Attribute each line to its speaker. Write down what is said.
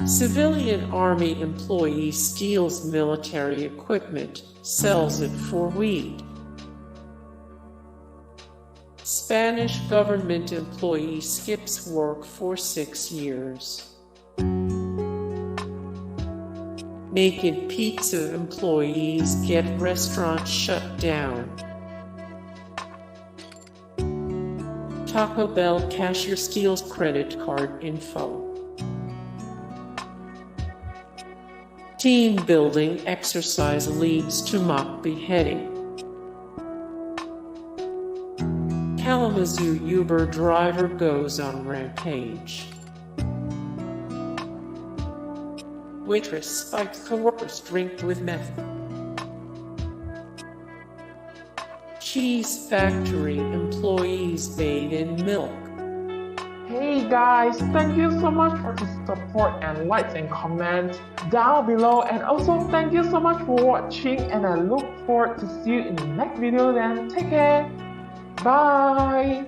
Speaker 1: Civilian army employee steals military equipment, sells it for weed. Spanish government employee skips work for 6 years. Naked pizza employees get restaurant shut down. Taco Bell cashier steals credit card info. Team building exercise leads to mock beheading. Kalamazoo Uber driver goes on Rampage. Waitress spikes coworkers drink with meth. Cheese factory employees bathe in milk.
Speaker 2: Hey guys, thank you so much for the support and likes and comments down below, and also thank you so much for watching, and I look forward to see you in the next video. Then take care, bye.